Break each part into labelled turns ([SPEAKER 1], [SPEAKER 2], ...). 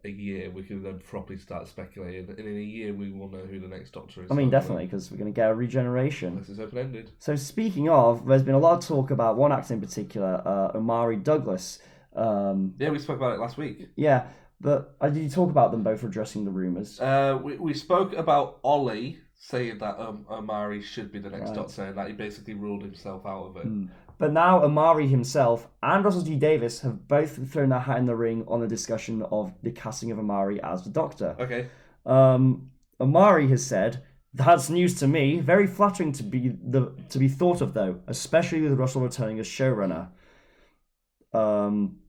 [SPEAKER 1] a year, we can then properly start speculating. And in a year, we will know who the next Doctor is.
[SPEAKER 2] I mean, definitely, because we're going to get a regeneration.
[SPEAKER 1] Unless it's open-ended.
[SPEAKER 2] So speaking of, there's been a lot of talk about one actor in particular, Omari Douglas.
[SPEAKER 1] Yeah, we spoke about it last week.
[SPEAKER 2] Yeah, but did you talk about them both addressing the rumours?
[SPEAKER 1] We spoke about Ollie saying that Omari should be the next Doctor, and that he basically ruled himself out of it.
[SPEAKER 2] But now Omari himself and Russell T Davies have both thrown their hat in the ring on the discussion of the casting of Omari as the Doctor.
[SPEAKER 1] Okay.
[SPEAKER 2] Omari has said, "That's news to me. Very flattering to be thought of, though, especially with Russell returning as showrunner."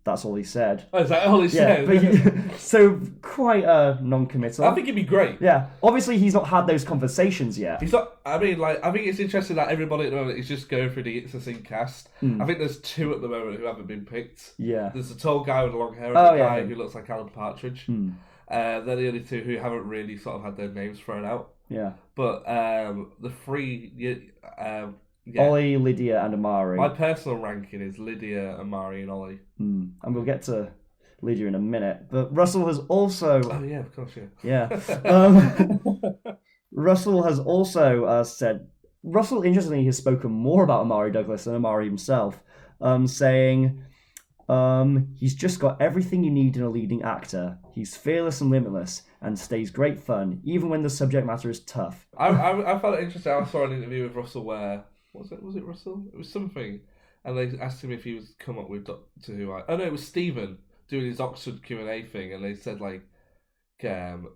[SPEAKER 2] That's all he said.
[SPEAKER 1] Oh, is that all he said?
[SPEAKER 2] But so quite non-committal.
[SPEAKER 1] I think it'd be great.
[SPEAKER 2] Yeah, obviously he's not had those conversations yet.
[SPEAKER 1] He's not. I mean, I think it's interesting that everybody at the moment is just going through the It's a Scene cast. I think there's two at the moment who haven't been picked.
[SPEAKER 2] Yeah.
[SPEAKER 1] There's a tall guy with long hair and a guy who looks like Alan Partridge. They're the only two who haven't really sort of had their names thrown out.
[SPEAKER 2] Yeah.
[SPEAKER 1] But the three.
[SPEAKER 2] Ollie, Lydia, and Omari.
[SPEAKER 1] My personal ranking is Lydia, Omari, and Ollie.
[SPEAKER 2] And we'll get to Lydia in a minute. But Russell has also...
[SPEAKER 1] Oh, yeah, of course,
[SPEAKER 2] yeah. Yeah. Russell has also said... Russell, interestingly, has spoken more about Omari Douglas than Omari himself, saying... he's just got everything you need in a leading actor. He's fearless and limitless, and stays great fun, even when the subject matter is tough.
[SPEAKER 1] I found it interesting. I saw an interview with Russell where... Was it Russell? It was something. And they asked him if he was come up with Doctor Who. Oh no, it was Stephen doing his Oxford Q&A thing, and they said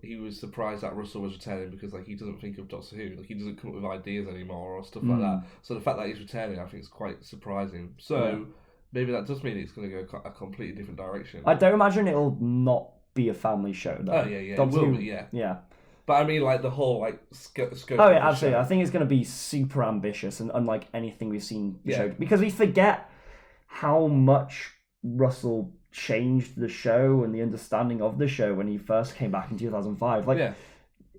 [SPEAKER 1] he was surprised that Russell was returning because he doesn't think of Doctor Who, he doesn't come up with ideas anymore or stuff like that. So the fact that he's returning, I think, is quite surprising. So maybe that does mean it's going to go a completely different direction.
[SPEAKER 2] I don't imagine it'll not be a family show though.
[SPEAKER 1] Oh yeah, Doctor Who, be, yeah.
[SPEAKER 2] Yeah.
[SPEAKER 1] But I mean, the whole scope.
[SPEAKER 2] Oh yeah, absolutely. I think it's going to be super ambitious and unlike anything we've seen the show, because we forget how much Russell changed the show and the understanding of the show when he first came back in 2005.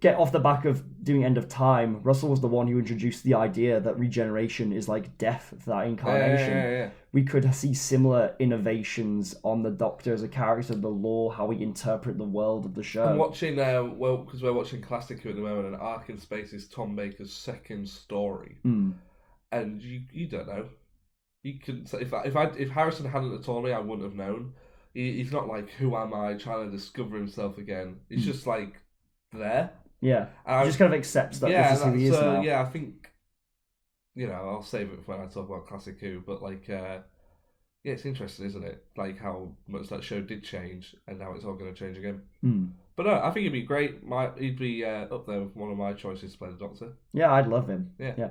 [SPEAKER 2] Get off the back of doing End of Time, Russell was the one who introduced the idea that regeneration is like death for that incarnation.
[SPEAKER 1] Yeah.
[SPEAKER 2] We could see similar innovations on the Doctor as a character, the lore, how we interpret the world of the show.
[SPEAKER 1] I'm watching, because we're watching Classic Who at the moment, and Ark in Space is Tom Baker's second story. And you don't know. You couldn't say, if Harrison hadn't have told me, I wouldn't have known. He's not like, who am I, trying to discover himself again. He's just there.
[SPEAKER 2] Yeah, he just kind of accepts that this is who he is now.
[SPEAKER 1] Yeah, I think, I'll save it for when I talk about Classic Who, but it's interesting, isn't it? How much that show did change, and now it's all going to change again. But no, I think he'd be great. He'd be up there with one of my choices to play the Doctor.
[SPEAKER 2] Yeah, I'd love him. Yeah.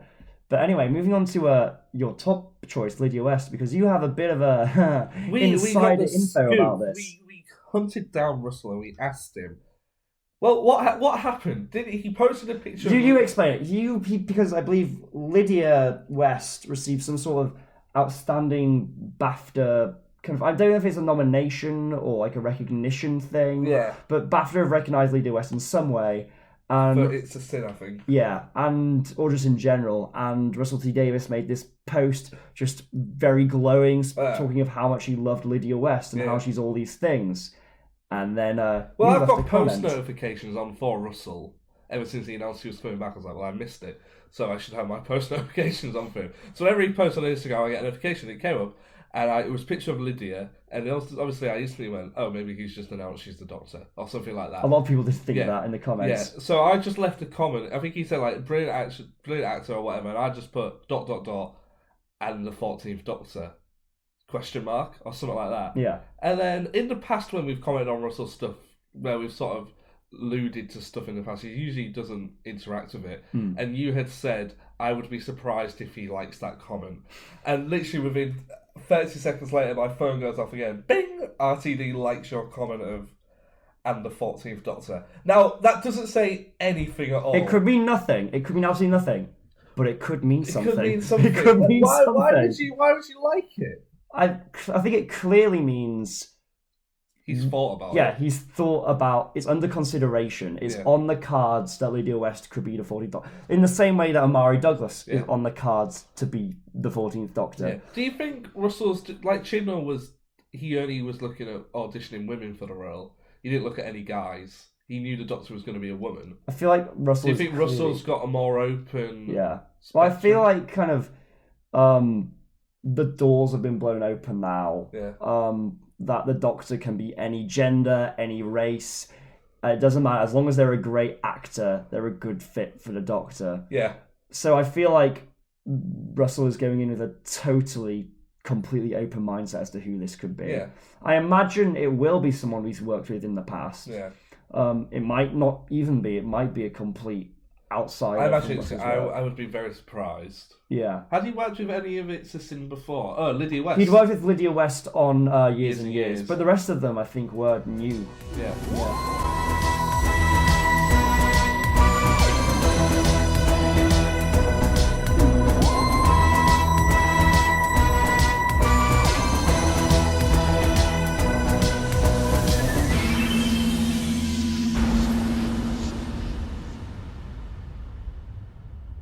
[SPEAKER 2] But anyway, moving on to your top choice, Lydia West, because you have a bit of a insider info about this.
[SPEAKER 1] We hunted down Russell and we asked him. Well, what happened? Did he posted a picture?
[SPEAKER 2] Do you explain it? Because I believe Lydia West received some sort of outstanding BAFTA kind of. I don't know if it's a nomination or a recognition thing.
[SPEAKER 1] Yeah. But
[SPEAKER 2] BAFTA have recognised Lydia West in some way. But
[SPEAKER 1] it's a sin, I think.
[SPEAKER 2] Yeah, or just in general. And Russell T Davies made this post just very glowing, talking of how much he loved Lydia West and how she's all these things. And then,
[SPEAKER 1] I've got post notifications on for Russell ever since he announced he was coming back. I was like, well, I missed it, so I should have my post notifications on for him. So every post on Instagram, I get a notification. It came up, and it was a picture of Lydia, and obviously I instantly went, oh, maybe he's just announced she's the Doctor or something like that.
[SPEAKER 2] A lot of people just think that in the comments.
[SPEAKER 1] Yeah, so I just left a comment. I think he said brilliant actor or whatever, and I just put ... and the 14th Doctor. ? Or something like that.
[SPEAKER 2] Yeah.
[SPEAKER 1] And then in the past, when we've commented on Russell's stuff, where we've sort of alluded to stuff in the past, he usually doesn't interact with it. And you had said, I would be surprised if he likes that comment. And literally within 30 seconds later, my phone goes off again. Bing! RTD likes your comment of and the 14th Doctor. Now, that doesn't say anything at all.
[SPEAKER 2] It could mean nothing. It could mean absolutely nothing. But it could mean something.
[SPEAKER 1] It could mean something. Why would you like it?
[SPEAKER 2] I think it clearly means
[SPEAKER 1] he's thought about it.
[SPEAKER 2] Yeah, he's thought about. It's under consideration. It's on the cards that Lydia West could be the 14th Doctor. In the same way that Omari Douglas is on the cards to be the 14th Doctor.
[SPEAKER 1] Yeah. Do you think Russell's Chibnall he only was looking at auditioning women for the role? he didn't look at any guys. He knew the Doctor was going to be a woman.
[SPEAKER 2] I feel like Russell.
[SPEAKER 1] Do you think Russell's got a more open?
[SPEAKER 2] Yeah.
[SPEAKER 1] Spectrum?
[SPEAKER 2] Well, I feel like kind of the doors have been blown open now.
[SPEAKER 1] Yeah.
[SPEAKER 2] That the Doctor can be any gender, any race. It doesn't matter. As long as they're a great actor, they're a good fit for the Doctor.
[SPEAKER 1] Yeah.
[SPEAKER 2] So I feel like Russell is going in with a completely open mindset as to who this could be.
[SPEAKER 1] Yeah.
[SPEAKER 2] I imagine it will be someone he's worked with in the past.
[SPEAKER 1] Yeah.
[SPEAKER 2] It might not even be. It might be a complete outsider.
[SPEAKER 1] I would be very surprised.
[SPEAKER 2] Yeah.
[SPEAKER 1] Had he worked with any of its assistants before? Oh, Lydia West.
[SPEAKER 2] He'd worked with Lydia West on Years and Years, but the rest of them I think were new.
[SPEAKER 1] Yeah.